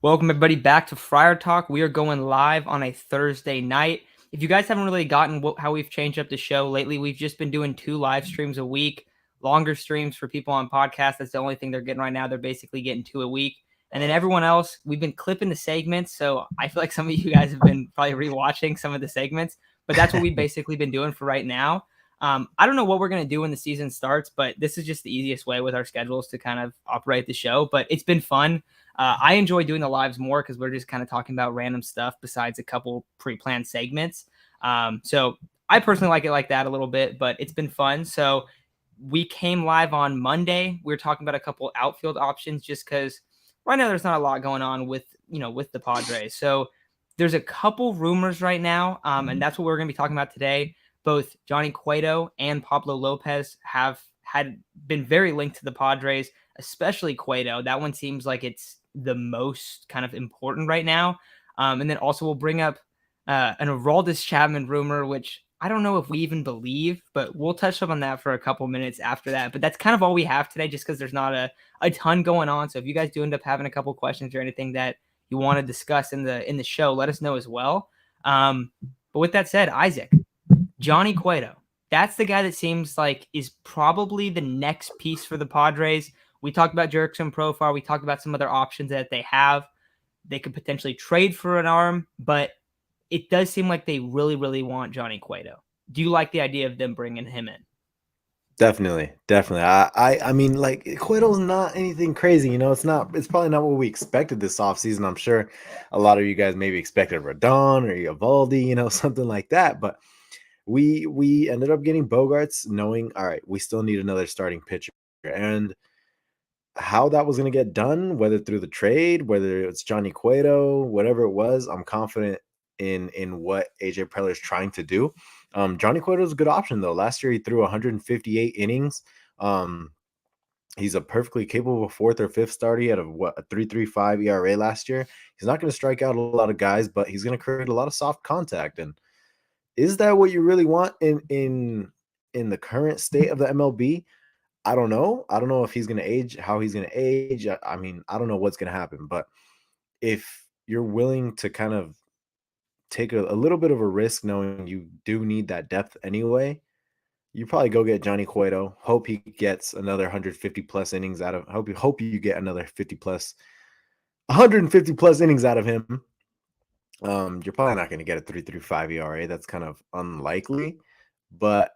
Welcome everybody back to Friar Talk. We are going live on a Thursday night. If you guys haven't really gotten how we've changed up the show lately, we've just been doing 2 live streams a week, longer streams for people on podcasts. That's the only thing they're getting right now. They're basically getting 2 a week. And then everyone else, we've been clipping the segments. So I feel like some of you guys have been probably rewatching some of the segments, but that's what we've basically been doing for right now. I don't know what we're going to do when the season starts, but this is just the easiest way with our schedules to kind of operate the show. But it's been fun. I enjoy doing the lives more because we're just kind of talking about random stuff besides a couple pre-planned segments. So I personally like it like that a little bit, but it's been fun. So we came live on Monday. We were talking about a couple outfield options just because right now there's not a lot going on with the Padres. So there's a couple rumors right now, and that's what we're going to be talking about today. Both Johnny Cueto and Pablo Lopez have been very linked to the Padres, especially Cueto. That one seems like it's the most kind of important right now. And then also we'll bring up an Aroldis Chapman rumor, which I don't know if we even believe, but we'll touch up on that for a couple minutes after that. But that's kind of all we have today, just because there's not a ton going on. So if you guys do end up having a couple questions or anything that you want to discuss in the show, let us know as well. But with that said, Isaac, Johnny Cueto, that's the guy that seems like is probably the next piece for the Padres. We talked about Jurickson Profar. We talked about some other options that they have. They could potentially trade for an arm, but it does seem like they really, really want Johnny Cueto. Do you like the idea of them bringing him in? Definitely. I mean, like Cueto's not anything crazy, it's probably not what we expected this offseason. I'm sure a lot of you guys maybe expected Rodon or Eovaldi, something like that. But we ended up getting Bogarts, knowing, all right, we still need another starting pitcher. And how that was going to get done, whether through the trade, whether it's Johnny Cueto, whatever it was, I'm confident in what AJ Preller is trying to do. Johnny Cueto is a good option though. Last year he threw 158 innings. He's a perfectly capable fourth or fifth starter. He had a 3.35 ERA last year. He's not going to strike out a lot of guys, but he's going to create a lot of soft contact. And is that what you really want in the current state of the MLB? I don't know. I don't know if he's going to age, how he's going to age. I mean, I don't know what's going to happen. But if you're willing to kind of take a little bit of a risk, knowing you do need that depth anyway, you probably go get Johnny Cueto. Hope he gets another 150 plus innings out of. Hope you get another 150 plus innings out of him. You're probably not going to get a 3.35 ERA. That's kind of unlikely. But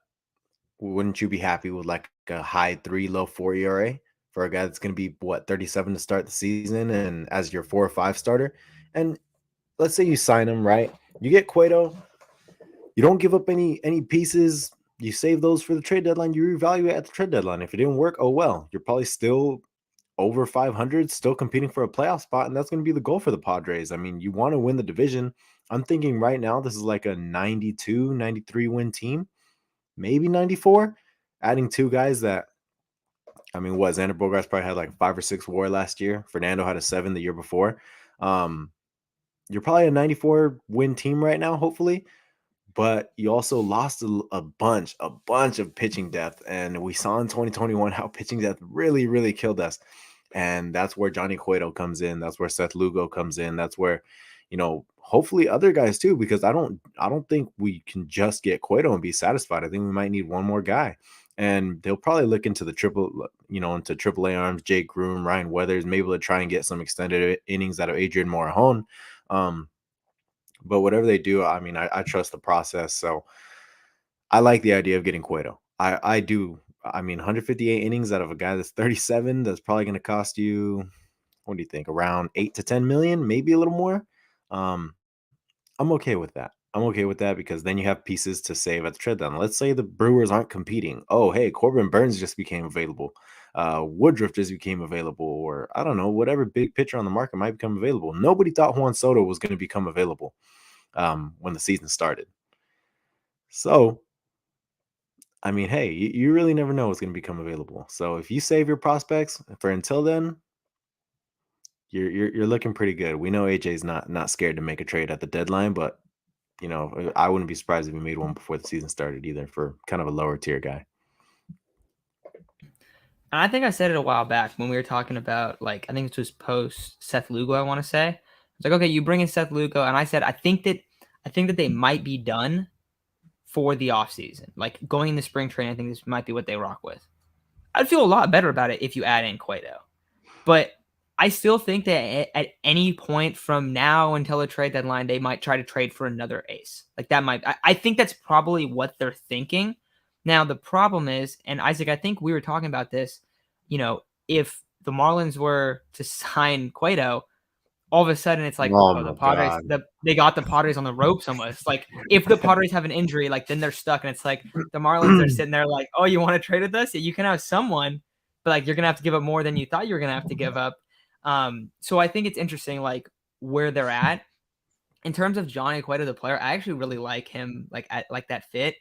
wouldn't you be happy with like a high 3, low 4 ERA for a guy that's going to be 37 to start the season and as your 4 or 5 starter? And let's say you sign him, right? You get Cueto. You don't give up any pieces. You save those for the trade deadline. You reevaluate at the trade deadline. If it didn't work, oh well. You're probably still over 500, still competing for a playoff spot, and that's going to be the goal for the Padres. I mean, you want to win the division. I'm thinking right now this is like a 92, 93 win team, maybe 94. Adding 2 guys that, I mean, Xander Bogaerts probably had like 5 or 6 WAR last year. Fernando had a 7 the year before. You're probably a 94 win team right now, hopefully. But you also lost a bunch of pitching depth. And we saw in 2021 how pitching depth really, really killed us. And that's where Johnny Cueto comes in. That's where Seth Lugo comes in. That's where, hopefully other guys too, because I don't think we can just get Cueto and be satisfied. I think we might need one more guy. And they'll probably look into into AAA arms, Jake Groom, Ryan Weathers, maybe to try and get some extended innings out of Adrian Morejon. But whatever they do, I mean, I trust the process. So I like the idea of getting Cueto. I do. I mean, 158 innings out of a guy that's 37, that's probably going to cost you, what do you think, around 8 to 10 million, maybe a little more. I'm okay with that. I'm okay with that because then you have pieces to save at the trade deadline. Let's say the Brewers aren't competing. Oh, hey, Corbin Burns just became available. Woodruff just became available, or I don't know, whatever big pitcher on the market might become available. Nobody thought Juan Soto was going to become available when the season started. So, I mean, hey, you really never know what's going to become available. So if you save your prospects for until then, you're looking pretty good. We know AJ's not scared to make a trade at the deadline, but I wouldn't be surprised if he made one before the season started either for kind of a lower tier guy. And I think I said it a while back when we were talking about, like, I think it was post Seth Lugo, I want to say. It's like, okay, you bring in Seth Lugo, and I said I think that they might be done for the offseason. Like going into spring training, I think this might be what they rock with. I'd feel a lot better about it if you add in Cueto. But I still think that at any point from now until the trade deadline, they might try to trade for another ace. Like that might, I think that's probably what they're thinking. Now, the problem is, and Isaac, I think we were talking about this, if the Marlins were to sign Cueto, all of a sudden it's like, Oh oh, the my Padres, god. they got the Padres on the ropes almost. Like if the Padres have an injury, like then they're stuck, and it's like the Marlins are sitting there like, oh, you want to trade with us? Yeah, you can have someone, but like you're gonna have to give up more than you thought you were gonna have to give up. So I think it's interesting, like where they're at in terms of Johnny Cueto, the player. I actually really like him, like at like that fit.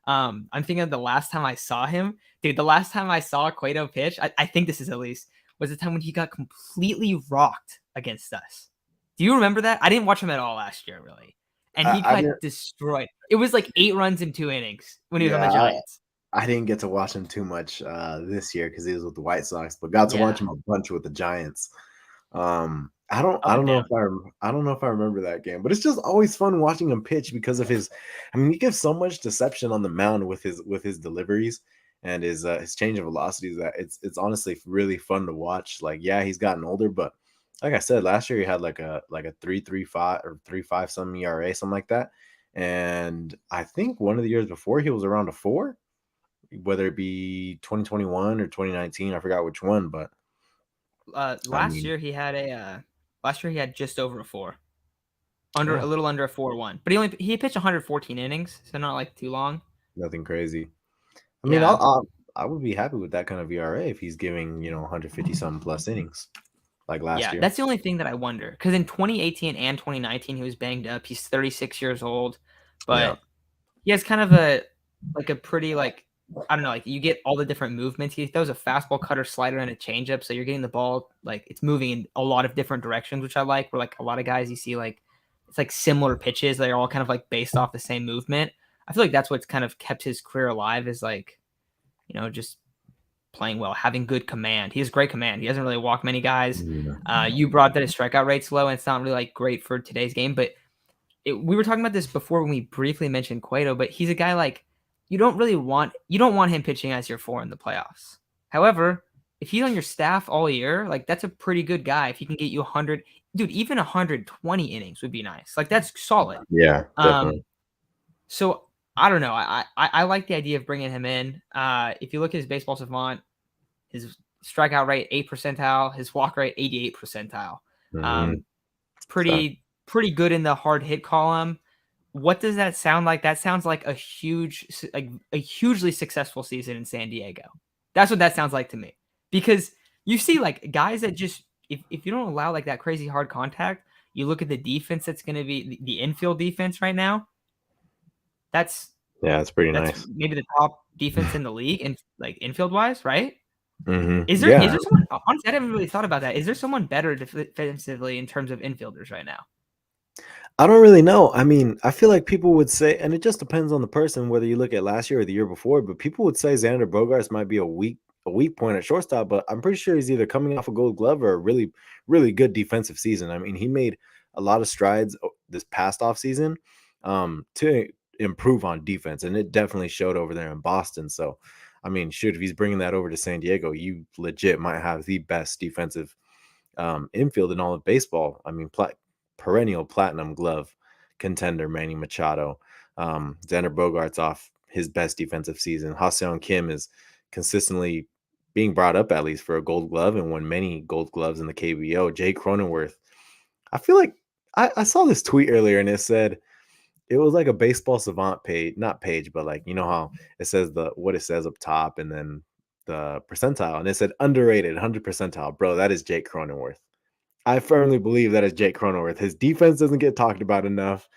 I'm thinking of the last time I saw him, dude. The last time I saw Cueto pitch, I think this is at least was the time when he got completely rocked against us. Do you remember that? I didn't watch him at all last year, really, and he I got didn't. destroyed. It was like 8 runs in 2 innings when he was on the Yeah, Giants. I didn't get to watch him too much this year because he was with the White Sox, but got to watch Yeah, him a bunch with the Giants. I up don't and know down. if I don't know if I remember that game, but it's just always fun watching him pitch because of his. I mean, he gives so much deception on the mound with his deliveries and his change of velocities that it's honestly really fun to watch. Like, yeah, he's gotten older, but like I said, last year he had like a 3.35 or 3.5 some ERA, something like that. And I think one of the years before he was around a 4, whether it be 2021 or 2019, I forgot which one, but I Last mean, year he had last year he had just over a 4, under yeah, a little under a 4.1, but he pitched 114 innings, so not like too long. nothing crazy. I mean, Yeah. I would be happy with that kind of ERA if he's giving 150 something plus innings like last Yeah, year. that's the only thing that I wonder, because in 2018 and 2019 he was banged up. He's 36 years old, Yeah. but he has kind of a pretty, like, I don't know, like you get all the different movements. He throws a fastball, cutter, slider, and a changeup, so you're getting the ball like it's moving in a lot of different directions, which I like. Where like a lot of guys you see like it's like similar pitches, they're all kind of like based off the same movement. I feel like that's what's kind of kept his career alive, is like just playing well, having good command. He has great command. He doesn't really walk many guys. Yeah. You brought that his strikeout rate's low, and it's not really like great for today's game. But we were talking about this before when we briefly mentioned Cueto, but he's a guy like you don't want him pitching as your 4 in the playoffs. However, if he's on your staff all year, like that's a pretty good guy. If he can get you 100, dude, even 120 innings would be nice. Like that's solid. Yeah, definitely. Um, so I don't know. I like the idea of bringing him in. If you look at his baseball savant, his strikeout rate 8th percentile, his walk rate 88th percentile. Hmm. Um, pretty good in the hard hit column. What does that sound like? That sounds like a hugely successful season in San Diego. That's what that sounds like to me. Because you see like guys that just if you don't allow like that crazy hard contact, you look at the defense that's going to be the infield defense right now. That's Yeah, it's pretty that's nice. maybe the top defense in the league in like infield wise, right? Is Yeah, there someone, honestly, I haven't really thought about that. Is there someone better defensively in terms of infielders right now? I don't really know. I mean, I feel like people would say, and it just depends on the person, whether you look at last year or the year before, but people would say Xander Bogaerts might be a weak point at shortstop, but I'm pretty sure he's either coming off a gold glove or a really, really good defensive season. I mean, he made a lot of strides this past off season to improve on defense, and it definitely showed over there in Boston. So, I mean, shoot, if he's bringing that over to San Diego, you legit might have the best defensive infield in all of baseball. I mean, perennial platinum glove contender Manny Machado. Xander Bogarts off his best defensive season. Ha-Seong Kim is consistently being brought up at least for a gold glove and won many gold gloves in the KBO. Jay Cronenworth. I feel like I saw this tweet earlier and it said it was like a baseball savant page, not page, but like, you know how it says what it says up top and then the percentile. And it said underrated 100 percentile. Bro, that is Jake Cronenworth. I firmly believe that is Jake Cronenworth. His defense doesn't get talked about enough.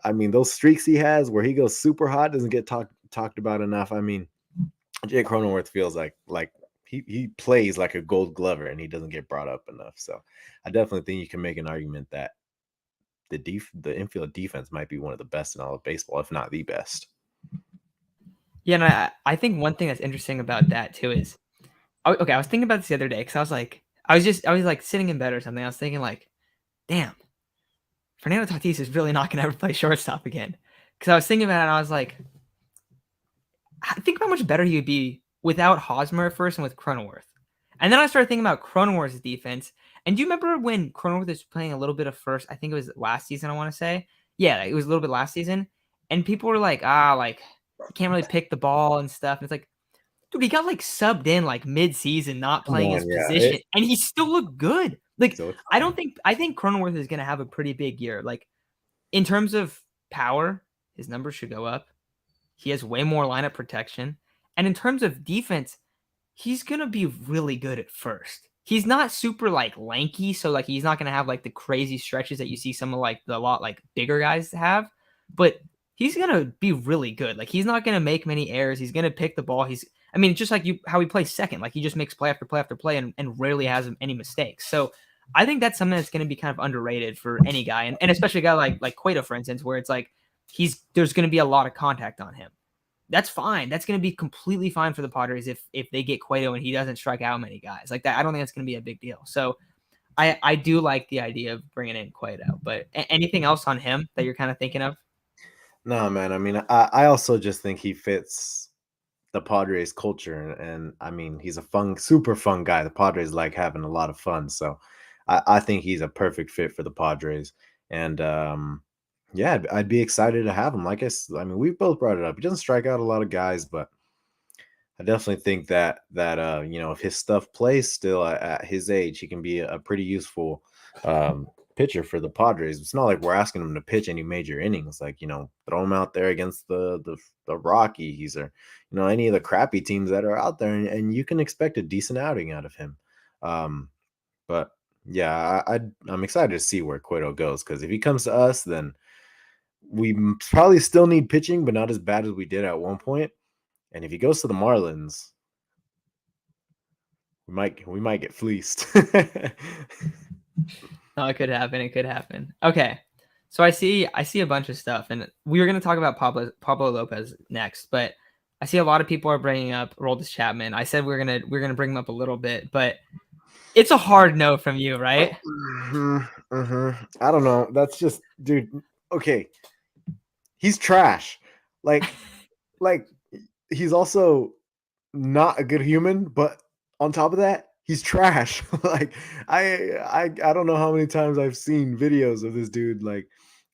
I mean, those streaks he has where he goes super hot doesn't get talked about enough. I mean, Jake Cronenworth feels like he plays like a gold glover and he doesn't get brought up enough. So I definitely think you can make an argument that the infield defense might be one of the best in all of baseball, if not the best. Yeah, and I think one thing that's interesting about that too is Okay, I was thinking about this the other day because I was like sitting in bed or something. I was thinking like, damn, Fernando Tatis is really not gonna ever play shortstop again. Because I was thinking about it and I was like, think how much better he would be without Hosmer at first and with Cronenworth. And then I started thinking about Cronenworth's defense. And do you remember when Cronenworth was playing a little bit of first? I think it was last season, I want to say. Yeah, it was a little bit last season. And people were like, like, he can't really pick the ball and stuff. And it's like, dude, he got like subbed in like mid-season, not Come playing his on, position, and he still looked good. Like, so it's I think Cronenworth is gonna have a pretty big year. Like, in terms of power, his numbers should go up. He has way more lineup protection. And in terms of defense, he's going to be really good at first. He's not super like lanky, so like he's not going to have like the crazy stretches that you see some of like the lot like bigger guys have, but he's going to be really good. Like he's not going to make many errors. He's going to pick the ball. I mean, just like how he plays second, like he just makes play after play after play and rarely has any mistakes. So I think that's something that's going to be kind of underrated for any guy, and especially a guy like Cueto, for instance, where it's like there's going to be a lot of contact on him. That's fine. That's going to be completely fine for the Padres if they get Cueto and he doesn't strike out many guys like that. I don't think that's going to be a big deal. So I do like the idea of bringing in Cueto. But anything else on him that you're kind of thinking of? no, man. I mean, I also just think he fits the Padres culture, and I mean, he's a super fun guy. The Padres like having a lot of fun, so I think he's a perfect fit for the Padres. And yeah, I'd be excited to have him. I mean, we both brought it up. He doesn't strike out a lot of guys, but I definitely think that if his stuff plays still at his age, he can be a pretty useful pitcher for the Padres. It's not like we're asking him to pitch any major innings. Like throw him out there against the Rockies or any of the crappy teams that are out there, and you can expect a decent outing out of him. But yeah, I'm excited to see where Cueto goes, because if he comes to us, then we probably still need pitching, but not as bad as we did at one point. And if he goes to the Marlins, we might get fleeced. No, it could happen. It could happen. Okay. So I see a bunch of stuff, and we were going to talk about Pablo Lopez next, but I see a lot of people are bringing up Aroldis Chapman. I said we're gonna bring him up a little bit, but it's a hard no from you, right? I don't know. That's just, dude. Okay, he's trash. Like, like he's also not a good human, but on top of that, he's trash. Like, I don't know how many times I've seen videos of this dude. Like,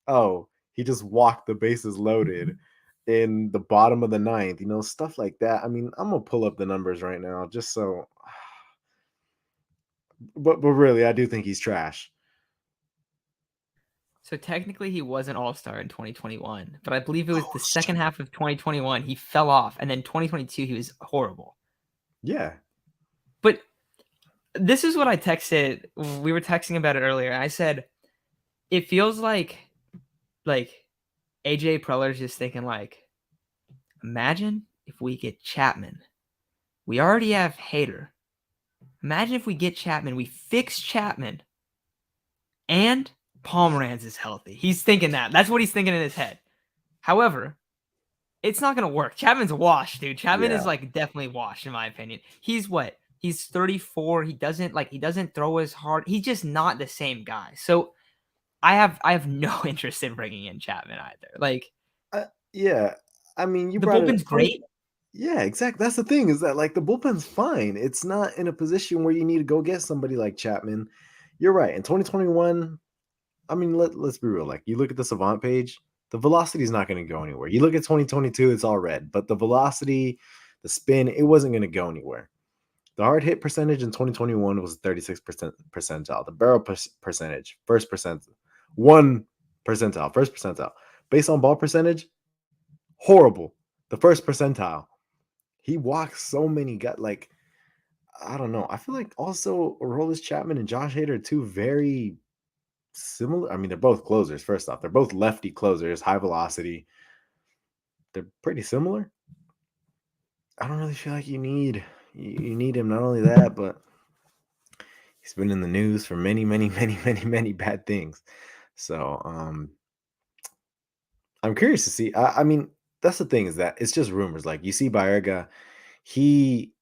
oh, he just walked the bases loaded in the bottom of the ninth. Stuff like that. I mean, I'm gonna pull up the numbers right now just so. But really, I do think he's trash. So technically he was an all-star in 2021, but I believe it was Oh, the second half of 2021 he fell off, and then 2022 he was horrible. yeah. But this is what I texted. We were texting about it earlier. I said it feels like AJ Preller's just thinking like, imagine if we get Chapman. We already have Hader. Imagine if we get Chapman, we fix Chapman, and Pomeranz is healthy. He's thinking that. That's what he's thinking in his head. However, it's not gonna work. Chapman's washed, dude. Chapman is Yeah. like definitely washed in my opinion. He's what? He's 34. He doesn't throw as hard. He's just not the same guy. So I have no interest in bringing in Chapman either. Like Yeah. I mean, you the brought it up. bullpen's great. Yeah, exactly. That's the thing, is that like the bullpen's fine. It's not in a position where you need to go get somebody like Chapman. You're right. In 2021, I mean, let's be real. Like, you look at the Savant page, the velocity is not going to go anywhere. You look at 2022, it's all red, but the velocity, the spin, it wasn't going to go anywhere. The hard hit percentage in 2021 was 36% percentile. The barrel percentage, first percent, 1 percentile, first percentile. Based on ball percentage, horrible. The first percentile. He walks so many guys. Like, I don't know. I feel like also Aroldis Chapman and Josh Hader are two very similar. I mean, they're both closers. First off, they're both lefty closers, high velocity. They're pretty similar. I don't really feel like you need him. Not only that, but he's been in the news for many, many, many, many, many bad things. So I'm curious to see. I mean, that's the thing, is that it's just rumors. Like, you see Baerga, he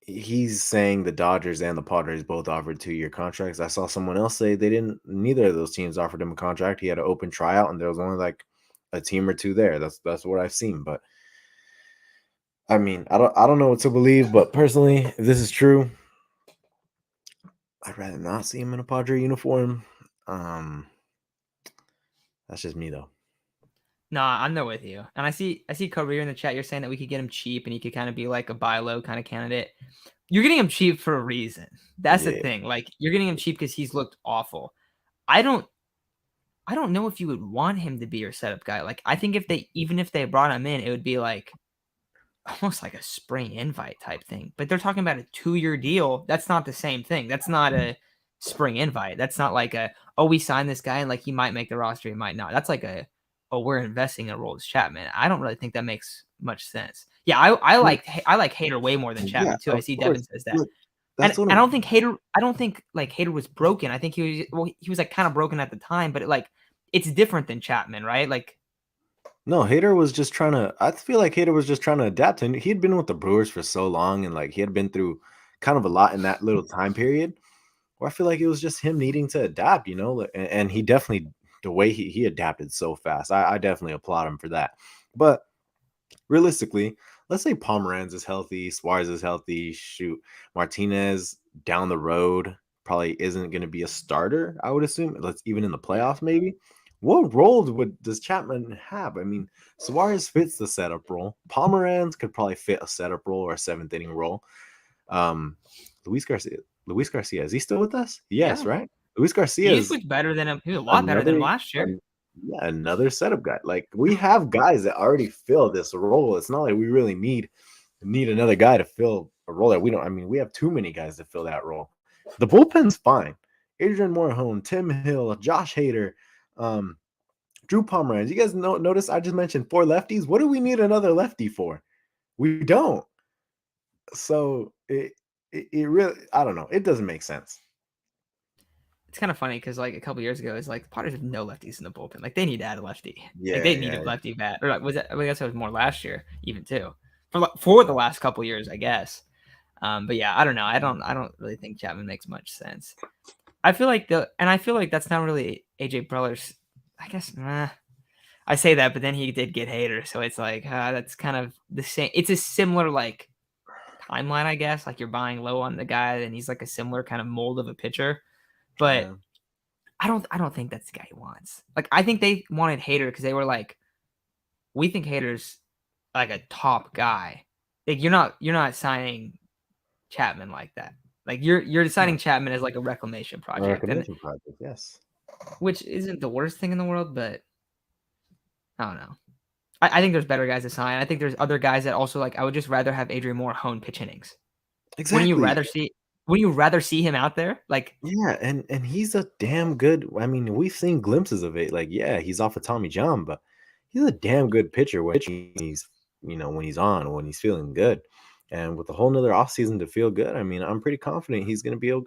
he's saying the Dodgers and the Padres both offered 2-year contracts. I saw someone else say they didn't. Neither of those teams offered him a contract. He had an open tryout, and there was only like a team or two there. That's what I've seen. But I mean, I don't know what to believe. But personally, if this is true, I'd rather not see him in a Padre uniform. Um, that's just me though. Nah, I'm there with you. And I see Correa in the chat. You're saying that we could get him cheap and he could kind of be like a buy low kind of candidate. You're getting him cheap for a reason. That's the Yeah. thing. Like you're getting him cheap because he's looked awful. I don't know if you would want him to be your setup guy. Like I think even if they brought him in, it would be like almost like a spring invite type thing. But they're talking about a 2-year deal. That's not the same thing. That's not a spring invite. That's not like we signed this guy and like he might make the roster, he might not. That's like we're investing in Aroldis Chapman. I don't really think that makes much sense. Yeah, I like Hader way more than Yeah, Chapman too. I of see course. Devin says that. Look, And that's what I I'm. don't think like Hader was broken. I think he was like kind of broken at the time, but it's different than Chapman, right? Like No, Hader was just trying to. I feel like Hader was just trying to adapt, and he had been with the Brewers for so long, and like he had been through kind of a lot in that little time period. Where I feel like it was just him needing to adapt, and he definitely the way he adapted so fast. I definitely applaud him for that. But realistically, let's say Pomeranz is healthy, Suarez is healthy. Shoot, Martinez down the road probably isn't going to be a starter. I would assume. Let's even in the playoffs, maybe. What role does Chapman have? I mean, Suarez fits the setup role. Pomeranz could probably fit a setup role or a seventh inning role. Um, Luis Garcia. Luis Garcia, is he still with us? Yes, yeah, right. Luis Garcia he's is looked better than him. He was a lot better than him another last year. yeah, another setup guy. Like we have guys that already fill this role. It's not like we really need another guy to fill a role that we don't. I mean, we have too many guys to fill that role. The bullpen's fine. Adrian Morejon, Tim Hill, Josh Hader, um, Drew Pomeranz. You guys notice I just mentioned 4 lefties. What do we need another lefty for? We don't. So it really, I don't know. It doesn't make sense. It's kind of funny because like a couple years ago, it's like the Padres have no lefties in the bullpen. Like they need to add a lefty. Like Yeah, they need a yeah. lefty bat. Or like was it? I guess it was more last year, even too. For the last couple years, I guess. But yeah, I don't know. I don't really think Chapman makes much sense. I feel like that's not really AJ Preller's. I guess I say that, but then he did get Hater, so it's like that's kind of the same. It's a similar like timeline, I guess. Like you're buying low on the guy, and he's like a similar kind of mold of a pitcher. But Yeah. I don't think that's the guy he wants. Like I think they wanted Hater because they were like, we think Hater's like a top guy. Like you're not signing Chapman like that. Like you're deciding No, Chapman as like a reclamation a project, and reclamation project, yes. which isn't the worst thing in the world, but I don't know. I think there's better guys to sign. I think there's other guys that also like I would just rather have Adrian Moore hone pitch innings. Wouldn't you Exactly. rather see wouldn't you rather see him out there? Like Yeah, and he's a damn good. I mean, we've seen glimpses of it. Like, yeah, he's off of Tommy John, but he's a damn good pitcher when he's when he's on, when he's feeling good. And with a whole nother offseason to feel good, I mean, I'm pretty confident he's gonna be a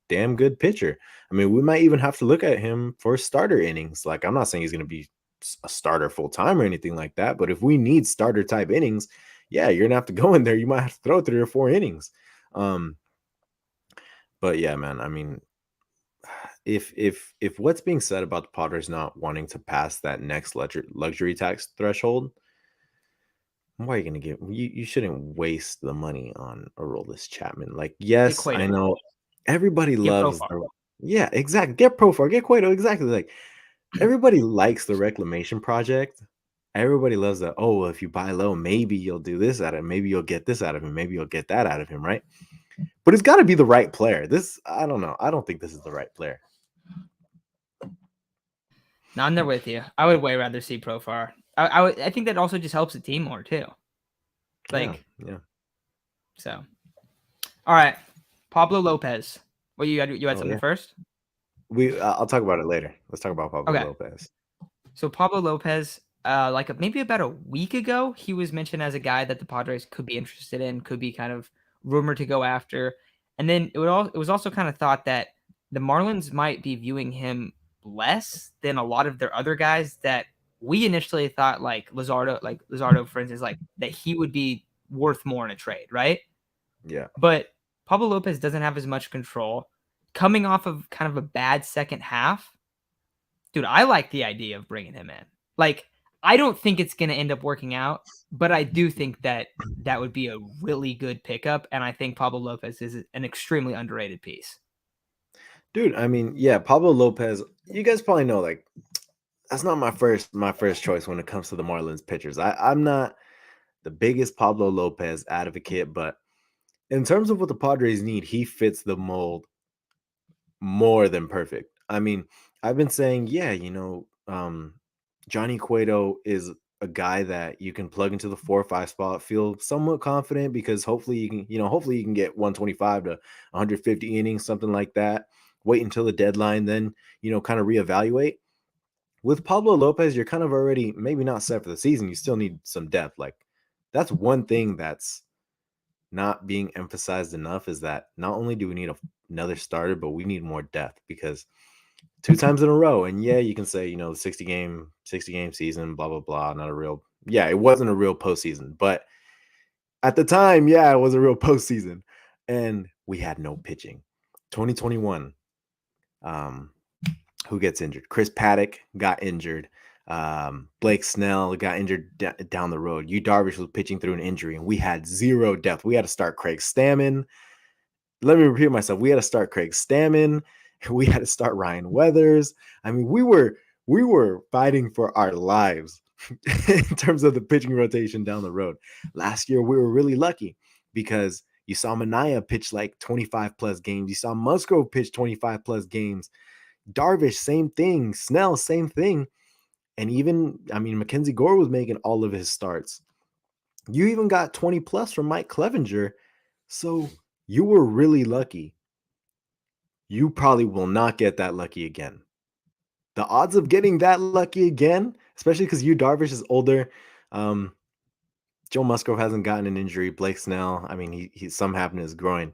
damn good pitcher. I mean, we might even have to look at him for starter innings. Like, I'm not saying he's gonna be a starter full time or anything like that, but if we need starter type innings, yeah, you're gonna have to go in there. You might have to throw 3 or 4 innings. Um, but yeah, man, I mean, if what's being said about the Padres not wanting to pass that next luxury tax threshold, why are you gonna give you shouldn't waste the money on Aroldis Chapman. Like, get yes, I Cueto, know everybody get loves Profar. the yeah, exactly. Get Profar, get Cueto, exactly. Like everybody likes the reclamation project. Everybody loves that. Oh, well, if you buy low, maybe you'll do this out of him. Maybe you'll get this out of him. Maybe you'll get that out of him, right? But it's got to be the right player. This, I don't know. I don't think this is the right player. No, I'm there with you. I would way rather see Profar. I think that also just helps the team more too. Yeah, Like yeah. so. All right, Pablo Lopez. What you had Oh something yeah. first? I'll talk about it later. Let's talk about Pablo Okay. Lopez. So Pablo Lopez, like maybe about a week ago, he was mentioned as a guy that the Padres could be interested in, could be kind of rumored to go after. And then it was also kind of thought that the Marlins might be viewing him less than a lot of their other guys that we initially thought like Luzardo, for instance, like that he would be worth more in a trade, right? Yeah. But Pablo Lopez doesn't have as much control. Coming off of kind of a bad second half, dude, I like the idea of bringing him in. Like, I don't think it's going to end up working out, but I do think that that would be a really good pickup. And I think Pablo Lopez is an extremely underrated piece. Dude, I mean, yeah, Pablo Lopez, you guys probably know, like, that's not my first choice when it comes to the Marlins pitchers. I'm not the biggest Pablo Lopez advocate, but in terms of what the Padres need, he fits the mold more than perfect. I mean, I've been saying, yeah, Johnny Cueto is a guy that you can plug into the 4 or 5 spot, feel somewhat confident because hopefully you can get 125 to 150 innings, something like that. Wait until the deadline, then kind of reevaluate. With Pablo Lopez, you're kind of already maybe not set for the season. You still need some depth. Like that's one thing that's not being emphasized enough is that not only do we need another starter, but we need more depth because 2 times in a row, and yeah, you can say 60 game season, blah blah blah, not a real, yeah, it wasn't a real postseason, but at the time, yeah, it was a real postseason, and we had no pitching. 2021, um, who gets injured? Chris Paddock got injured. Blake Snell got injured down the road. Yu Darvish was pitching through an injury, and we had zero depth. We had to start Craig Stammen. Let me repeat myself. We had to start Craig Stammen. We had to start Ryan Weathers. I mean, we were fighting for our lives in terms of the pitching rotation down the road. Last year, we were really lucky because you saw Mania pitch like 25 plus games. You saw Musgrove pitch 25 plus games. Darvish, same thing. Snell, same thing. And even, I mean, Mackenzie Gore was making all of his starts. You even got 20 plus from Mike Clevenger. So you were really lucky. You probably will not get that lucky again. The odds of getting that lucky again, especially because Yu Darvish is older. Joe Musgrove hasn't gotten an injury. Blake Snell, I mean, he's some happened to his groin.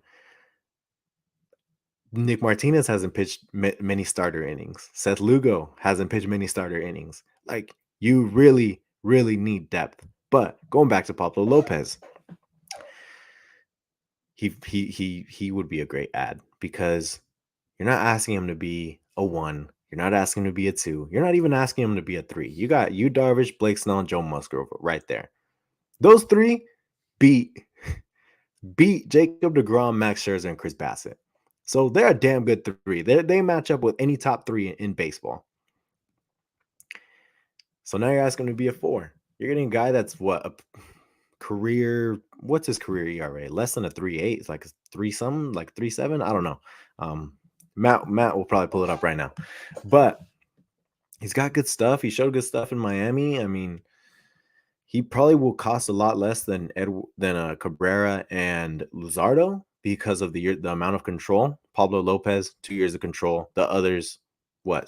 Nick Martinez hasn't pitched many starter innings. Seth Lugo hasn't pitched many starter innings. Like, you really, really need depth. But going back to Pablo Lopez, he would be a great ad because you're not asking him to be a 1. You're not asking him to be a 2. You're not even asking him to be a 3. You got Yu Darvish, Blake Snell, and Joe Musgrove right there. Those 3 beat Jacob deGrom, Max Scherzer, and Chris Bassett. So they're a damn good 3. They match up with any top 3 in baseball. So now you're asking him to be a 4. You're getting a guy that's what's his career ERA? Less than a 3.8. It's like a 3-something, like 3.7. I don't know. Matt will probably pull it up right now. But he's got good stuff. He showed good stuff in Miami. I mean, he probably will cost a lot less than Cabrera and Luzardo because of the amount of control. Pablo Lopez, 2 years of control. The others, 5,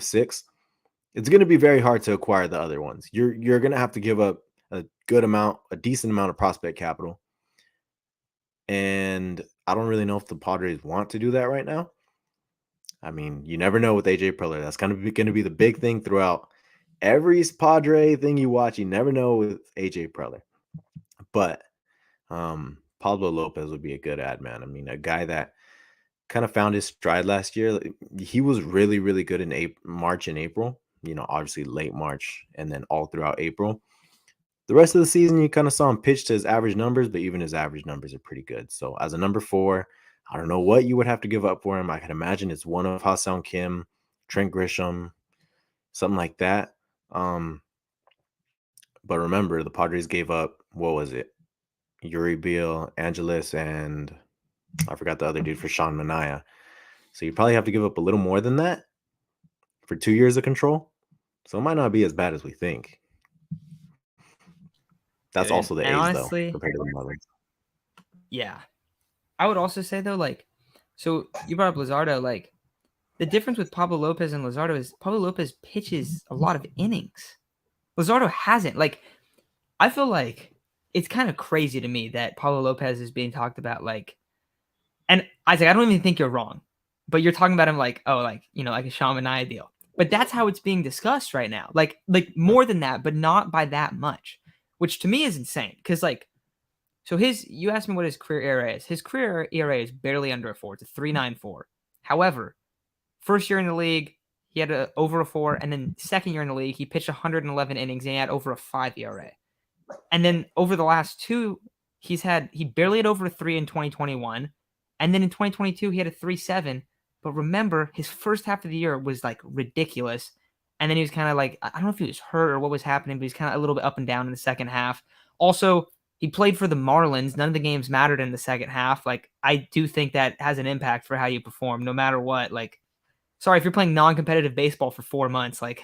6. It's going to be very hard to acquire the other ones. You're going to have to give up a decent amount of prospect capital. And I don't really know if the Padres want to do that right now. I mean, you never know with AJ Preller. That's kind of going to be the big thing throughout every Padre thing you watch. You never know with AJ Preller. But Pablo Lopez would be a good ad, man. I mean, a guy that kind of found his stride last year. He was really, really good in March and April. Obviously late March and then all throughout April. The rest of the season, you kind of saw him pitch to his average numbers, but even his average numbers are pretty good. So as a number 4, I don't know what you would have to give up for him. I can imagine it's one of Ha-Seong Kim, Trent Grisham, something like that. But remember, the Padres gave up, what was it? Yuri Beal, Angeles, and I forgot the other dude for Sean Manaea. So you probably have to give up a little more than that for 2 years of control. So it might not be as bad as we think. That's Dude, also the and A's, though, honestly, compared to the Marlins. yeah. I would also say, though, like, so you brought up Luzardo, like, the difference with Pablo Lopez and Luzardo is Pablo Lopez pitches a lot of innings. Luzardo hasn't. Like, I feel like it's kind of crazy to me that Pablo Lopez is being talked about, like, and Isaac, I don't even think you're wrong, but you're talking about him like, oh, like, like a Sean Manaea deal. But that's how it's being discussed right now. Like more than that, but not by that much, which to me is insane. Because, like, So you asked me what his career ERA is. His career ERA is barely under a 4. It's a 3.94. However, first year in the league, he had over a 4, and then second year in the league, he pitched 111 innings and he had over a 5 ERA. And then over the last two, he barely had over a 3 in 2021, and then in 2022 he had a 3.7. But remember, his first half of the year was like ridiculous, and then he was kind of like, I don't know if he was hurt or what was happening, but he's kind of a little bit up and down in the second half. Also, he played for the Marlins. None of the games mattered in the second half. Like, I do think that has an impact for how you perform, no matter what. Like, sorry, if you're playing non-competitive baseball for 4 months, like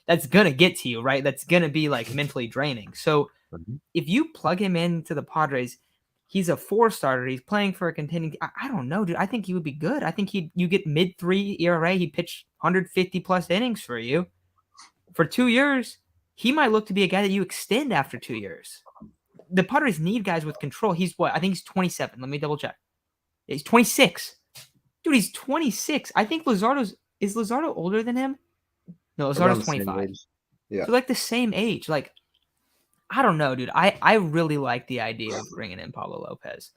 that's gonna get to you, right? That's gonna be like mentally draining. So if you plug him into the Padres, he's a 4 starter. He's playing for a contending. I don't know, dude. I think he would be good. I think you get mid-3 ERA. He pitched 150 plus innings for you for 2 years. He might look to be a guy that you extend after 2 years. The Padres need guys with control. He's what? I think he's 27. Let me double check. He's 26. Dude, he's 26. I think is Luzardo older than him? No, Around Luzardo's the same 25. age. Yeah. So like the same age. Like, I don't know, dude. I really like the idea of bringing in Pablo Lopez.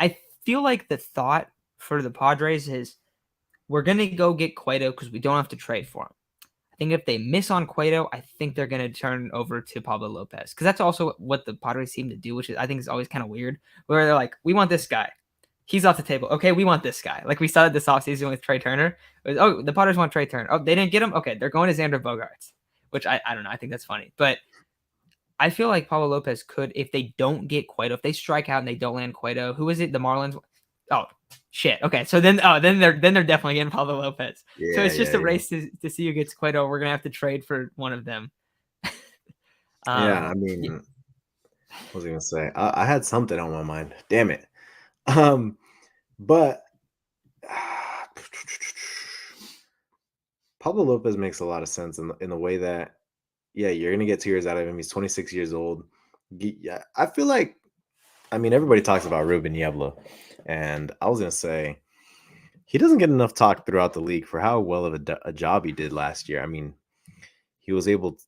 I feel like the thought for the Padres is we're going to go get Cueto because we don't have to trade for him. I think if they miss on Cueto, I think they're going to turn over to Pablo Lopez because that's also what the Padres seem to do, which is I think is always kind of weird, where they're like, we want this guy. He's off the table. Okay, we want this guy. Like we saw it this offseason with Trey Turner. The Padres want Trey Turner. Oh, they didn't get him? Okay, they're going to Xander Bogaerts, which I don't know. I think that's funny. But I feel like Pablo Lopez could, if they don't get Cueto, if they strike out and they don't land Cueto, who is it? The Marlins? Oh, shit. Okay, so then they're definitely getting Pablo Lopez. So it's just a race to see who gets Cueto. We're gonna have to trade for one of them. I mean, what was I gonna say? I had something on my mind. Damn it. But Pablo Lopez makes a lot of sense in the way that, yeah, you're gonna get 2 years out of him. He's 26 years old. Yeah, I feel like, I mean, everybody talks about Ruben Niebla, and I was gonna say he doesn't get enough talk throughout the league for how well of a job he did last year. I mean, he was able.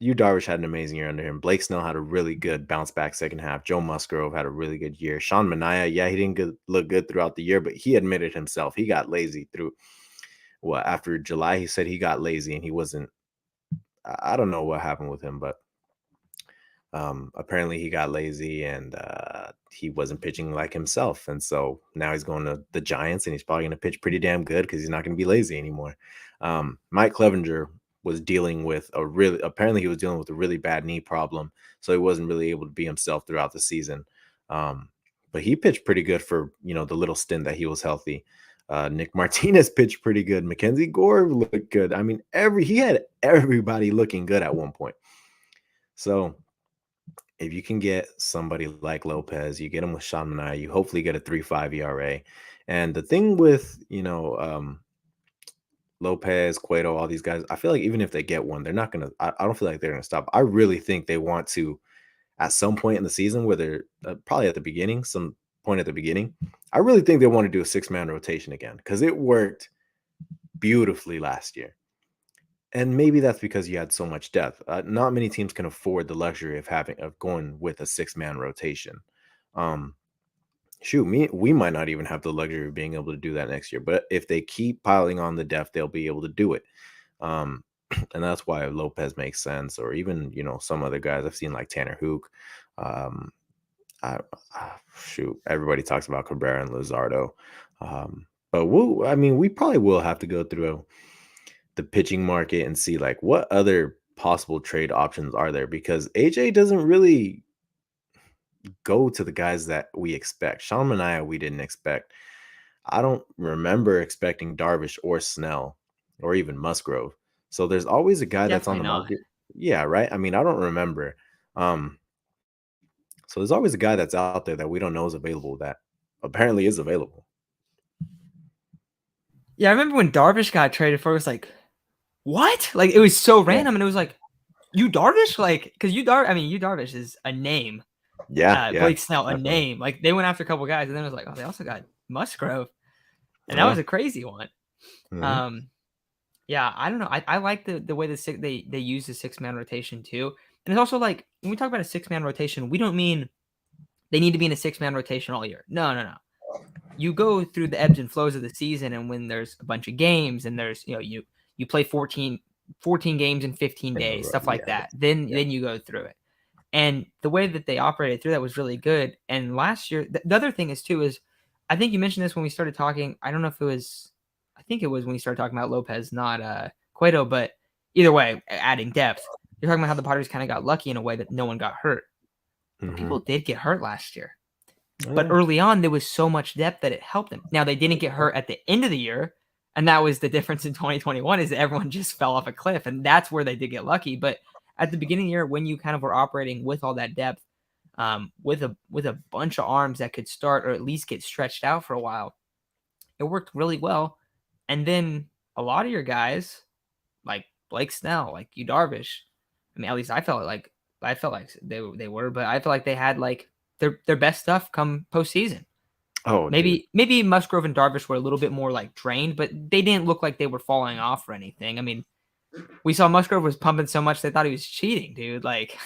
Darvish had an amazing year under him. Blake Snell had a really good bounce back second half. Joe Musgrove had a really good year. Sean Manaea, yeah, he didn't look good throughout the year, but he admitted himself he got lazy after July. He said he got lazy and he wasn't. I don't know what happened with him, but apparently he got lazy and he wasn't pitching like himself. And so now he's going to the Giants and he's probably going to pitch pretty damn good because he's not going to be lazy anymore. Mike Clevenger was dealing with apparently he was dealing with a really bad knee problem. So he wasn't really able to be himself throughout the season. But he pitched pretty good for, the little stint that he was healthy. Nick Martinez pitched pretty good. Mackenzie Gore looked good. I mean, he had everybody looking good at one point. So if you can get somebody like Lopez, you get him with Sean Manaea, you hopefully get a 3.5 ERA. And the thing with, Lopez, Cueto, all these guys, I feel like even if they get one, they're not going to, I don't feel like they're going to stop. I really think they want to, at some point in the season, where they're probably at the beginning, some point at the beginning, I really think they want to do a 6-man rotation again because it worked beautifully last year. And maybe that's because you had so much depth. Not many teams can afford the luxury of going with a 6-man rotation. We might not even have the luxury of being able to do that next year. But if they keep piling on the depth, they'll be able to do it. And that's why Lopez makes sense, or even some other guys I've seen like Tanner Hook. Everybody talks about Correa and Luzardo. But we probably will have to go through the pitching market and see like what other possible trade options are there, because AJ doesn't really go to the guys that we expect. Sean Manaea, we didn't expect. I don't remember expecting Darvish or Snell or even Musgrove. So there's always a guy that's on the market. Yeah, right. I mean, I don't remember. So there's always a guy that's out there that we don't know is available that apparently is available. Yeah, I remember when Darvish got traded for, it was like, what? Like, it was so random, and it was like, you Darvish? Like, because you Darvish is a name. Yeah. Blake Snell, definitely. A name. Like, they went after a couple guys, and then it was like, oh, they also got Musgrove. And that was a crazy one. Mm-hmm. Yeah, I don't know. I like the way they use the 6-man rotation too. And it's also like, when we talk about a 6-man rotation, we don't mean they need to be in a 6-man rotation all year. No. You go through the ebbs and flows of the season, and when there's a bunch of games and there's you play 14 games in 15 In a days, row. stuff like Yeah. that. Then you go through it. And the way that they operated through that was really good. And last year, the other thing is I think you mentioned this when we started talking. I don't know if it was, I think it was when we started talking about Lopez, not Cueto, but either way, adding depth. You're talking about how the Padres kind of got lucky in a way that no one got hurt. But people did get hurt last year. But early on, there was so much depth that it helped them. Now, they didn't get hurt at the end of the year. And that was the difference in 2021 is that everyone just fell off a cliff. And that's where they did get lucky. But at the beginning of the year, when you kind of were operating with all that depth, with a bunch of arms that could start or at least get stretched out for a while, it worked really well. And then a lot of your guys, like Blake Snell, like Yu Darvish, I mean, at least I felt like they were, but I feel like they had like their best stuff come postseason. Oh, dude. Maybe Musgrove and Darvish were a little bit more like drained, but they didn't look like they were falling off or anything. I mean, we saw Musgrove was pumping so much they thought he was cheating, dude. Like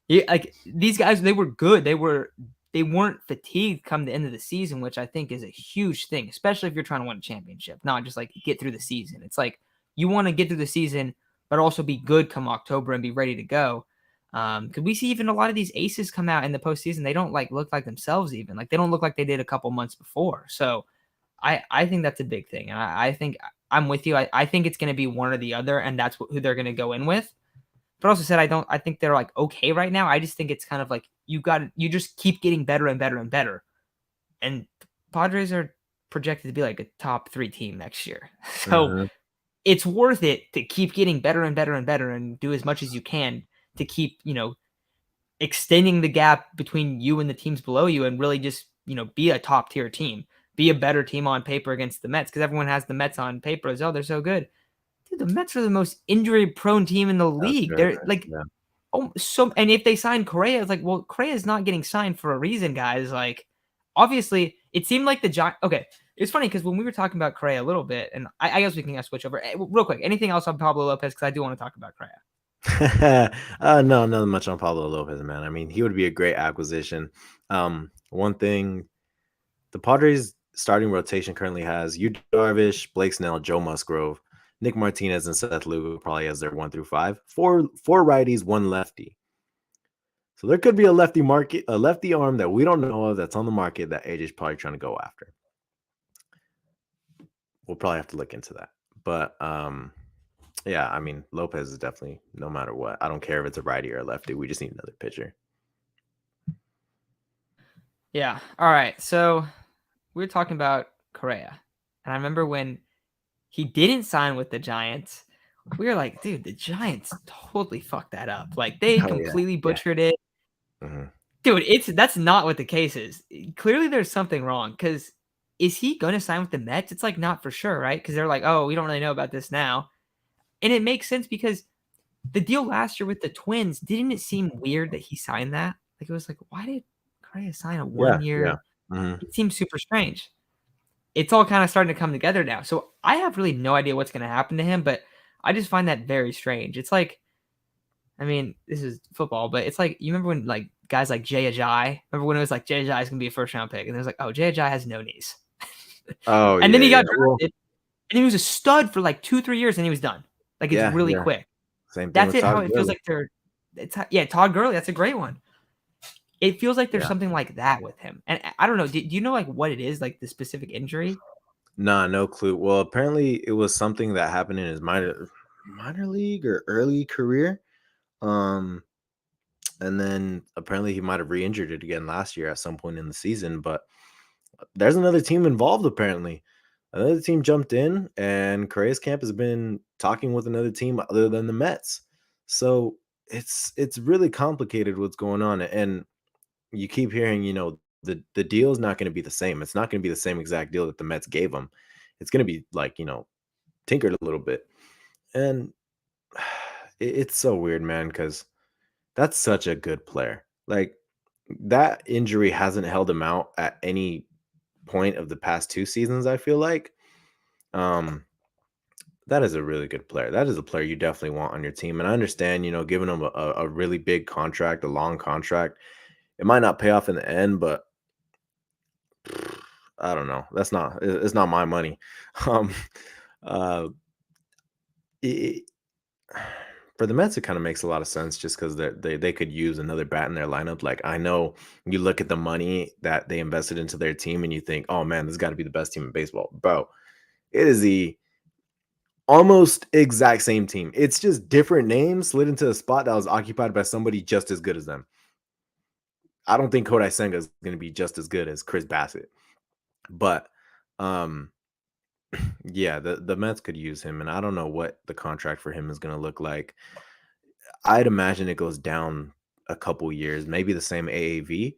these guys, they were good. They weren't fatigued come the end of the season, which I think is a huge thing, especially if you're trying to win a championship, not just like get through the season. It's like you want to get through the season, but also be good come October and be ready to go. Because we see even a lot of these aces come out in the postseason, they don't like look like themselves even. Like they don't look like they did a couple months before. So I think that's a big thing. And I think I'm with you. I think it's going to be one or the other, and that's who they're going to go in with. But also said, I think they're like okay right now. I just think it's kind of like you just keep getting better and better and better. And Padres are projected to be like a top 3 team next year. So it's worth it to keep getting better and better and better and do as much as you can to keep, extending the gap between you and the teams below you and really just, be a top tier team, be a better team on paper against the Mets because everyone has the Mets on paper as, oh, they're so good. Dude, the Mets are the most injury prone team in the league. They're like, and if they sign Correa, it's like, well, Correa is not getting signed for a reason, guys. Like, obviously, it seemed like the Giants. Okay, it's funny because when we were talking about Correa a little bit, and I guess we can switch over real quick. Anything else on Pablo Lopez? Because I do want to talk about Correa. No, nothing much on Pablo Lopez, man. I mean, he would be a great acquisition. One thing, the Padres starting rotation currently has Yu Darvish, Blake Snell, Joe Musgrove, Nick Martinez, and Seth Lugo probably as their 1 through 5. Four righties, 1 lefty. So there could be a lefty arm that we don't know of that's on the market that AJ's probably trying to go after. We'll probably have to look into that. But yeah, I mean, Lopez is definitely, no matter what. I don't care if it's a righty or a lefty. We just need another pitcher. Yeah. All right. So we were talking about Correa. And I remember when he didn't sign with the Giants, we were like, dude, the Giants totally fucked that up. Like they completely butchered it. Dude, that's not what the case is. Clearly there's something wrong because is he going to sign with the Mets? It's like not for sure, right? Because they're like, oh, we don't really know about this now. And it makes sense because the deal last year with the Twins, didn't it seem weird that he signed that? Like it was like, why did Correa sign a 1 year? It seems super strange. It's all kind of starting to come together now. So I have really no idea what's going to happen to him, but I just find that very strange. It's like, I mean, this is football, but it's like, you remember when like guys like Jay Ajayi, remember when it was like Jay Ajayi is going to be a first round pick and it was like, oh, Jay Ajayi has no knees. And then he got drafted and he was a stud for like 2-3 years and he was done. Like it's really quick. Same thing. That's it. How it feels like Todd Gurley. That's a great one. It feels like there's something like that with him. And I don't know. Do you know like what it is, like the specific injury? Nah, no clue. Well, apparently it was something that happened in his minor league or early career. And then apparently he might have re-injured it again last year at some point in the season. But there's another team involved apparently. Another team jumped in, and Correa's camp has been talking with another team other than the Mets. So it's really complicated what's going on. And you keep hearing, the deal is not going to be the same. It's not going to be the same exact deal that the Mets gave him. It's going to be like, tinkered a little bit. And it's so weird, man, because that's such a good player. Like that injury hasn't held him out at any point of the past 2 seasons, I feel like. That is a really good player. That is a player you definitely want on your team. And I understand, giving him a really big contract, a long contract, It might not pay off in the end, but I don't know. It's not my money. Um, uh, it, for the Mets, it kind of makes a lot of sense just because they could use another bat in their lineup. Like, I know you look at the money that they invested into their team and you think, oh man, this got to be the best team in baseball. Bro, it is the almost exact same team. It's just different names slid into a spot that was occupied by somebody just as good as them. I don't think Kodai Senga is going to be just as good as Chris Bassett, but yeah, the Mets could use him, and I don't know what the contract for him is going to look like. I'd imagine it goes down a couple years, maybe the same AAV,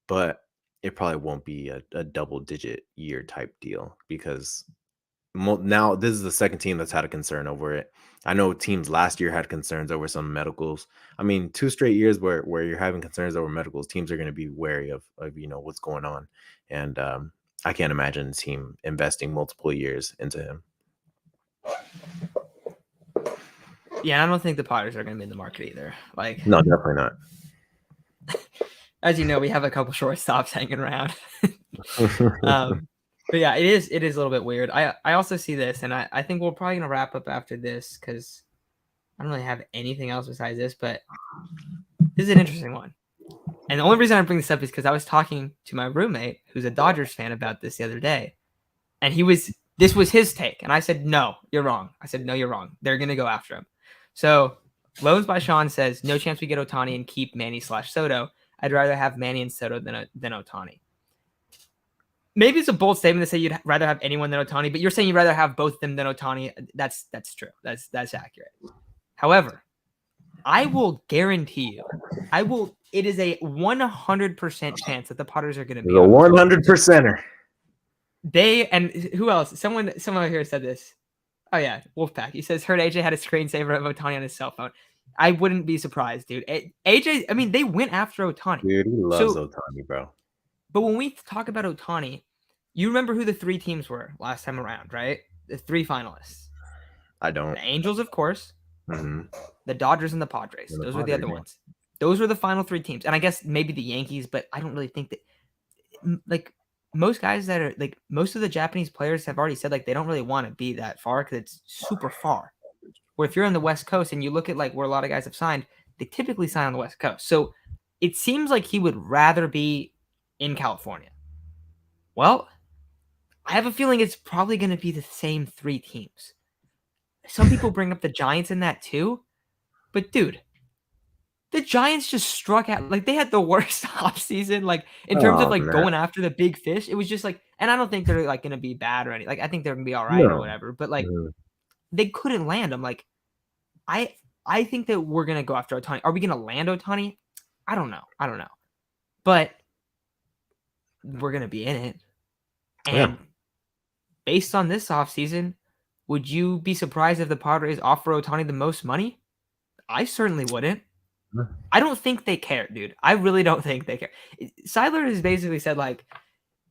but it probably won't be a double-digit year type deal because now this is the second team that's had a concern over it. I know teams last year had concerns over some medicals. I mean, 2 straight years where you're having concerns over medicals, teams are going to be wary of what's going on, and I can't imagine a team investing multiple years into him. Yeah, I don't think the Padres are going to be in the market either. Like, no, definitely not. As you know, we have a couple shortstops hanging around. But yeah, it is a little bit weird. I also see this, and I think we're probably going to wrap up after this because I don't really have anything else besides this, but this is an interesting one. And the only reason I bring this up is because I was talking to my roommate, who's a Dodgers fan, about this the other day. And this was his take. And I said, no, you're wrong. I said, no, you're wrong. They're going to go after him. So Loans by Sean says, no chance we get Ohtani and keep Manny/Soto. I'd rather have Manny and Soto than Ohtani. Maybe it's a bold statement to say you'd rather have anyone than Ohtani, but you're saying you'd rather have both of them than Ohtani. That's true. That's accurate. However, I will guarantee you, it is a 100% chance that the Padres are going to be a 100%er. And who else? Someone over here said this. Oh yeah, Wolfpack. He says heard AJ had a screensaver of Ohtani on his cell phone. I wouldn't be surprised, dude. AJ, I mean, they went after Ohtani. Dude, he loves Ohtani, bro. But when we talk about Ohtani, you remember who the 3 teams were last time around, right? The 3 finalists. I don't. The Angels, of course. Mm-hmm. The Dodgers and the Padres. Those were the other ones. Those were the final 3 teams. And I guess maybe the Yankees, but I don't really think that, like, most guys that are, like, most of the Japanese players have already said, like, they don't really want to be that far because it's super far. Where if you're on the West Coast and you look at, like, where a lot of guys have signed, they typically sign on the West Coast. So it seems like he would rather be in California. Well, I have a feeling it's probably going to be the same 3 teams. Some people bring up the Giants in that too. But, dude, the Giants just struck out. Like, they had the worst offseason, like, in terms of, like, going after the big fish. It was just, like, and I don't think they're, like, going to be bad or anything. Like, I think they're going to be all right or whatever. But, like, they couldn't land them. Like, I think that we're going to go after Ohtani. Are we going to land Ohtani? I don't know. But we're going to be in it. And based on this offseason, would you be surprised if the Padres offer Ohtani the most money? I certainly wouldn't. I don't think they care, dude. I really don't think they care. Seidler has basically said, like,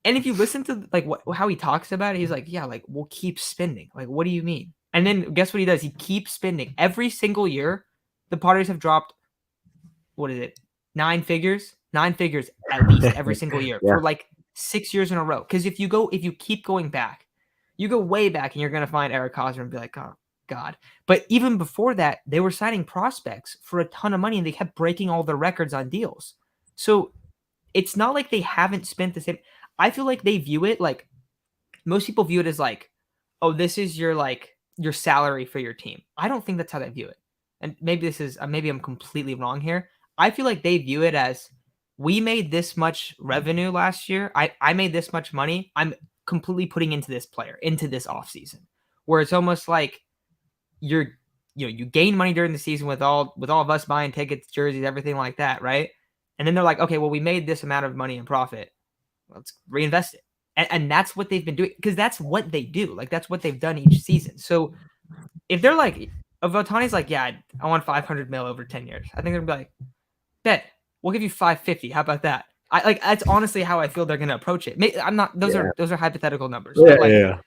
and if you listen to, like, how he talks about it, he's like, yeah, like, we'll keep spending. Like, what do you mean? And then guess what he does? He keeps spending. Every single year, the Padres have dropped, what is it, 9 figures? 9 figures at least every single year for, like, 6 years in a row. Because if you keep going back, you go way back and you're going to find Eric Hosmer and be like, oh, God. But even before that, they were signing prospects for a ton of money and they kept breaking all their records on deals. So it's not like they haven't spent the same. I feel like they view it like most people view it as like, oh, this is your salary for your team. I don't think that's how they view it. And maybe I'm completely wrong here. I feel like they view it as we made this much revenue last year. I made this much money. I'm completely putting into this player, into this offseason, where it's almost like you gain money during the season with all of us buying tickets, jerseys, everything like that, right? And then they're like, okay, well, we made this amount of money in profit. Let's reinvest it. And that's what they've been doing because that's what they do. Like, that's what they've done each season. So if they're like, if Ohtani's like, yeah, I want $500 million over 10 years, I think they're gonna be like, bet, we'll give you $550. How about that? That's honestly how I feel they're gonna approach it. I'm not. Those are hypothetical numbers. Yeah.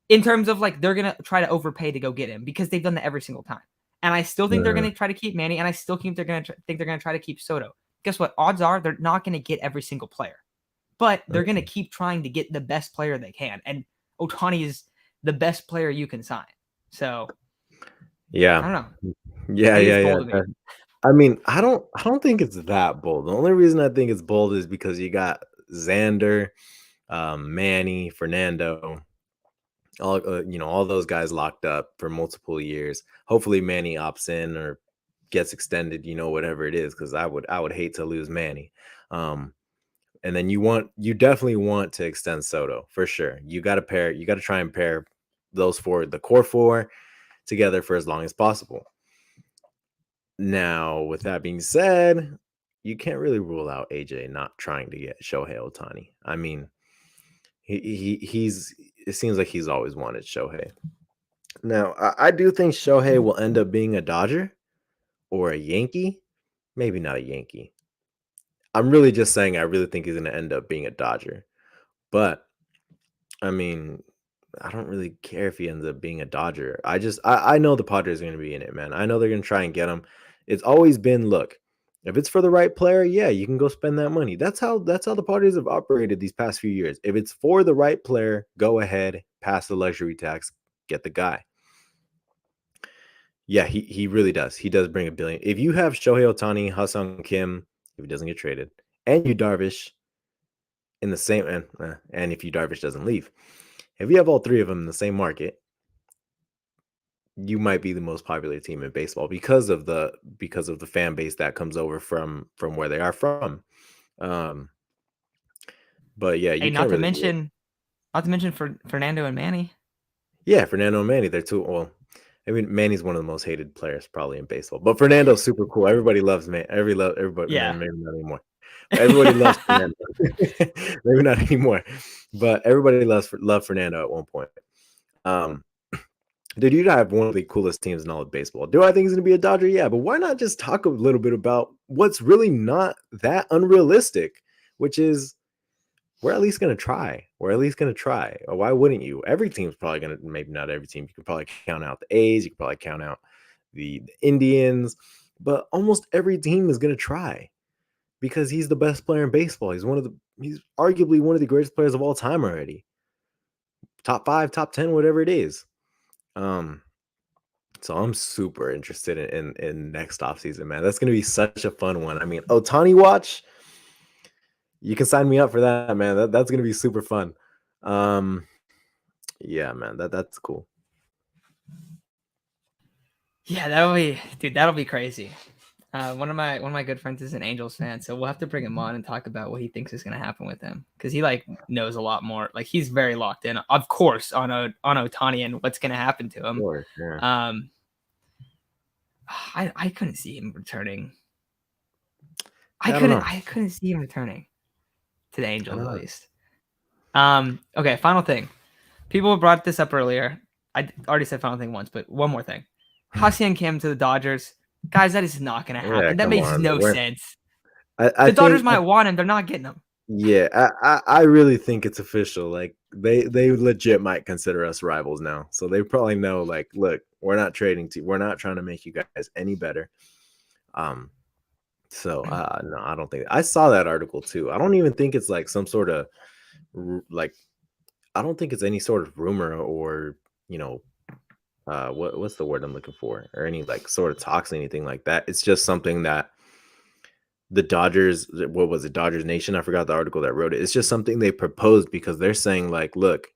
In terms of like, they're gonna try to overpay to go get him because they've done that every single time. And I still think they're gonna try to keep Manny, and I still think they're gonna try to keep Soto. guess what? Odds are they're not going to get every single player, but they're going to keep trying to get the best player they can. And Ohtani is the best player you can sign. So yeah, I don't know. yeah, I think yeah, it's yeah. bold to me. I mean, I don't think it's that bold. The only reason I think it's bold is because you got Xander, Manny, Fernando, all all those guys locked up for multiple years. Hopefully, Manny opts in or gets extended. Whatever it is, because I would hate to lose Manny. And then you definitely want to extend Soto for sure. You got to try and pair the core four together for as long as possible. Now, with that being said, you can't really rule out AJ not trying to get Shohei Ohtani. I mean, he's it seems like he's always wanted Shohei. Now, I do think Shohei will end up being a Dodger or a Yankee. Maybe not a Yankee. I'm really just saying I really think he's going to end up being a Dodger. But, I mean, I don't really care if he ends up being a Dodger. I know the Padres are going to be in it, man. I know they're going to try and get him. It's always been, look, if it's for the right player, yeah, you can go spend that money. That's how the Padres have operated these past few years. If it's for the right player, go ahead, pass the luxury tax, get the guy. Yeah, he really does. He does bring $1 billion. If you have Shohei Ohtani, Ha-Seong Kim, if he doesn't get traded, and Yu Darvish in the same, and if Yu Darvish doesn't leave, if you have all three of them in the same market, you might be the most popular team in baseball because of the fan base that comes over from where they are from. But yeah, Hey, you can't really. not to mention for Fernando and Manny. Yeah, Fernando and Manny, they're two. Well, I mean, Manny's one of the most hated players probably in baseball, but Fernando's super cool. Everybody loves man. Everybody, Yeah. maybe not anymore. But everybody loves Fernando. Maybe not anymore, but everybody loved Fernando at one point. Dude, you have one of the coolest teams in all of baseball. Do I think he's going to be a Dodger? Yeah, but why not just talk a little bit about what's really not that unrealistic, which is we're at least going to try. We're at least going to try. Or why wouldn't you? Every team's probably going to, maybe not every team. You could probably count out the A's. You could probably count out the Indians. But almost every team is going to try because he's the best player in baseball. He's arguably one of the greatest players of all time already. Top 5, top 10, whatever it is. So I'm super interested in next offseason, man. That's going to be such a fun one. I mean, Ohtani watch, you can sign me up for that, man. That's going to be super fun. Yeah, man, that's cool. Yeah, that'll be crazy. One of my good friends is an Angels fan, so we'll have to bring him on and talk about what he thinks is going to happen with him because he knows a lot more. Like he's very locked in, of course, on Ohtani and what's going to happen to him. Sure, yeah. I couldn't see him returning. I don't know. I couldn't see him returning to the Angels at know. least. Okay, final thing. People brought this up earlier. I already said final thing once, but one more thing. Ha-Seong Kim to the Dodgers. Guys, that is not going to happen. Yeah, that makes no sense. I The Dodgers might want him. They're not getting him. Yeah, I really think it's official. Like they legit might consider us rivals now. So they probably know, like, look, we're not trading we're not trying to make you guys any better. So no, I don't think I saw that article too. I don't even think it's like some sort of like I don't think it's any sort of rumor or what's the word I'm looking for, or any like sort of talks, anything like that. It's just something that the Dodgers, what was it, Dodgers Nation? I forgot the article that wrote it. It's just something they proposed because they're saying, like, look,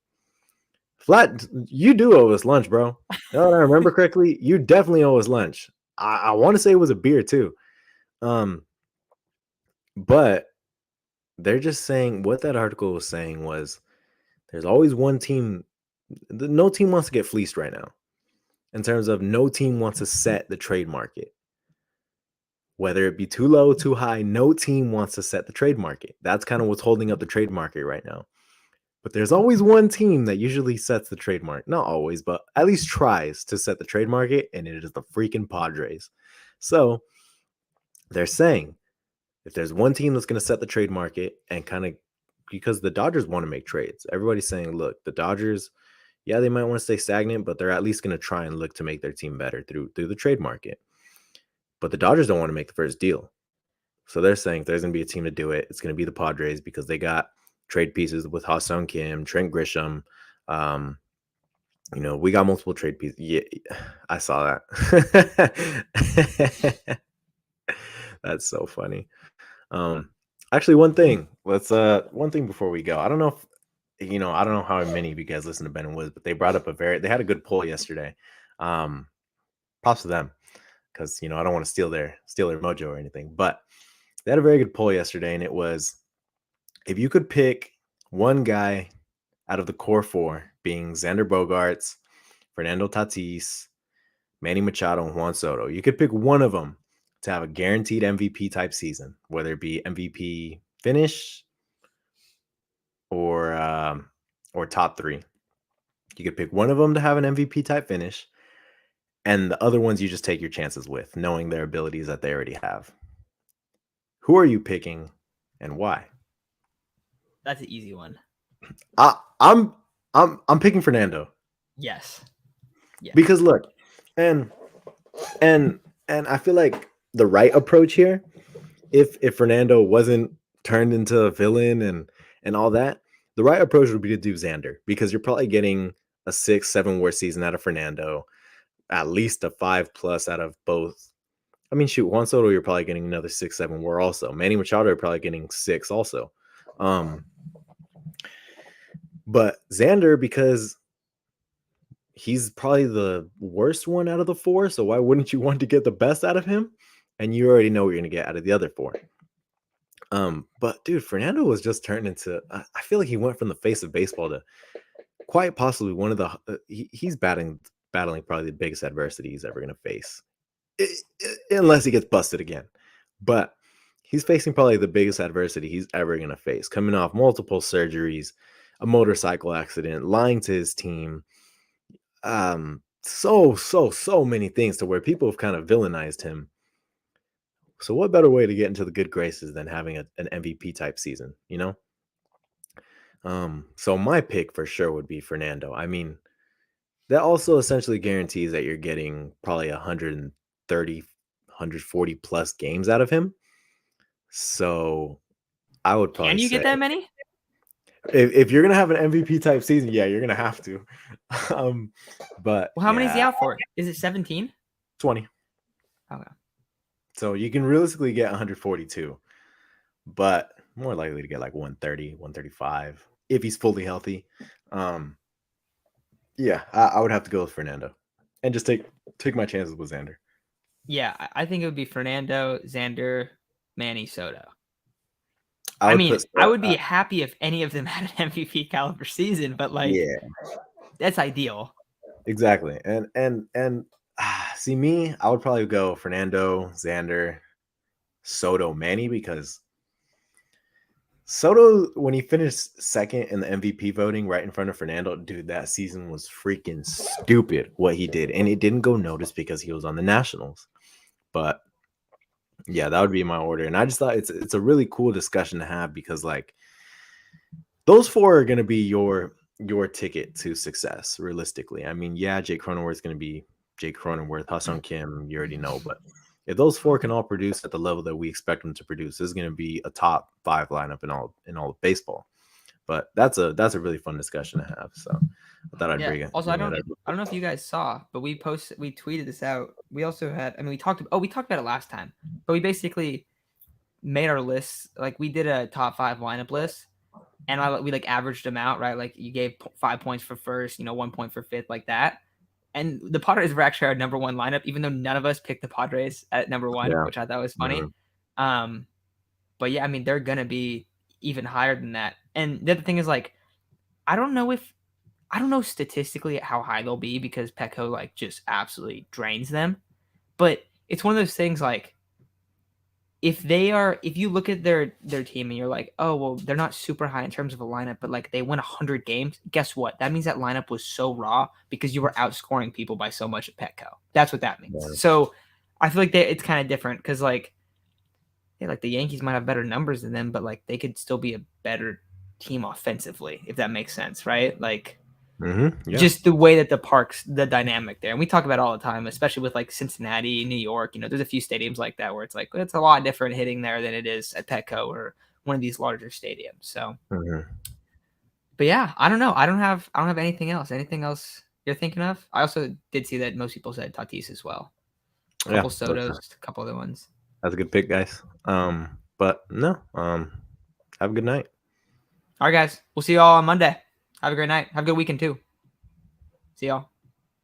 Flat, you do owe us lunch, bro. No, I remember correctly, you definitely owe us lunch. I want to say it was a beer too. But they're just saying what that article was saying was there's always one team. No team wants to get fleeced right now. In terms of no team wants to set the trade market. Whether it be too low, too high, no team wants to set the trade market. That's kind of what's holding up the trade market right now. But there's always one team that usually sets the trade market. Not always, but at least tries to set the trade market, and it is the freaking Padres. So they're saying if there's one team that's going to set the trade market and kind of, because the Dodgers want to make trades. Everybody's saying, look, the Dodgers, yeah, they might want to stay stagnant, but they're at least going to try and look to make their team better through the trade market. But the Dodgers don't want to make the first deal. So they're saying if there's going to be a team to do it, it's going to be the Padres because they got trade pieces with Ha-Seong Kim, Trent Grisham. We got multiple trade pieces. Yeah, I saw that. That's so funny. Actually, one thing before we go. I don't know if I don't know how many of you guys listen to Ben and Wiz, but they brought up they had a good poll yesterday. Props to them because I don't want to steal their mojo or anything, but they had a very good poll yesterday, and it was if you could pick one guy out of the core four, being Xander Bogaerts, Fernando Tatis, Manny Machado, and Juan Soto, you could pick one of them to have a guaranteed MVP type season, whether it be MVP finish or top three. You could pick one of them to have an MVP type finish, and the other ones you just take your chances with, knowing their abilities that they already have. Who are you picking, and why? That's an easy one. I'm picking Fernando. Yes. Yeah. Because look, and I feel like the right approach here, if Fernando wasn't turned into a villain and all that, the right approach would be to do Xander, because you're probably getting a 6-7 WAR season out of Fernando, at least a 5+ out of both. I mean, shoot, Juan Soto, you're probably getting another 6-7 WAR also. Manny Machado, you're probably getting 6 also. But Xander, because he's probably the worst one out of the four, so why wouldn't you want to get the best out of him? And you already know what you're going to get out of the other four. But dude, Fernando was just turned into, I feel like he went from the face of baseball to quite possibly one of the, he's battling probably the biggest adversity he's ever going to face, unless he gets busted again. But he's facing probably the biggest adversity he's ever going to face, coming off multiple surgeries, a motorcycle accident, lying to his team. So many things to where people have kind of villainized him. So what better way to get into the good graces than having an MVP type season, So my pick for sure would be Fernando. I mean, that also essentially guarantees that you're getting probably 130, 140 plus games out of him. So I would probably Can you get that many? If you're gonna have an MVP type season, yeah, you're gonna have to. But how many is he out for? Is it 17? 20. Okay. So you can realistically get 142, but more likely to get like 130, 135 if he's fully healthy. Yeah, I would have to go with Fernando and just take my chances with Xander. Yeah, I think it would be Fernando, Xander, Manny, Soto. I would be happy if any of them had an MVP caliber season, but that's ideal. Exactly. And see me, I would probably go Fernando, Xander, Soto, Manny, because Soto, when he finished second in the MVP voting right in front of Fernando, dude, that season was freaking stupid what he did. And it didn't go noticed because he was on the Nationals. But yeah, that would be my order. And I just thought it's a really cool discussion to have, because like those four are going to be your ticket to success, realistically. I mean, yeah, Jake Cronenworth's going to be Jake Cronenworth, Ha-Seong Kim, you already know. But if those four can all produce at the level that we expect them to produce, this is going to be a top 5 lineup in all of baseball. But that's a really fun discussion to have. So I thought I'd bring it. Also, I don't know if you guys saw, but we tweeted this out. We also had, we talked about it last time, but we basically made our lists. Like, we did a top 5 lineup list, and we averaged them out, right? Like, you gave 5 points for first, 1 point for fifth, like that. And the Padres were actually our number 1 lineup, even though none of us picked the Padres at number 1, which I thought was funny. Mm-hmm. But yeah, I mean, they're gonna be even higher than that. And the other thing is, I don't know statistically how high they'll be, because Petco just absolutely drains them. But it's one of those things, if you look at their team and you're like, oh, well, they're not super high in terms of a lineup, but they win 100 games. Guess what? That means that lineup was so raw because you were outscoring people by so much at Petco. That's what that means. Yeah. So I feel like it's kind of different, because the Yankees might have better numbers than them, but they could still be a better team offensively, if that makes sense, right? Yeah. Just the way that the dynamic there. And we talk about it all the time, especially with like Cincinnati, New York. There's a few stadiums like that where it's like it's a lot different hitting there than it is at Petco or one of these larger stadiums. So, but yeah, I don't know. I don't have anything else. Anything else you're thinking of? I also did see that most people said Tatis as well. A couple Sotos, a couple other ones. That's a good pick, guys. But no, have a good night. All right, guys. We'll see you all on Monday. Have a great night. Have a good weekend too. See y'all.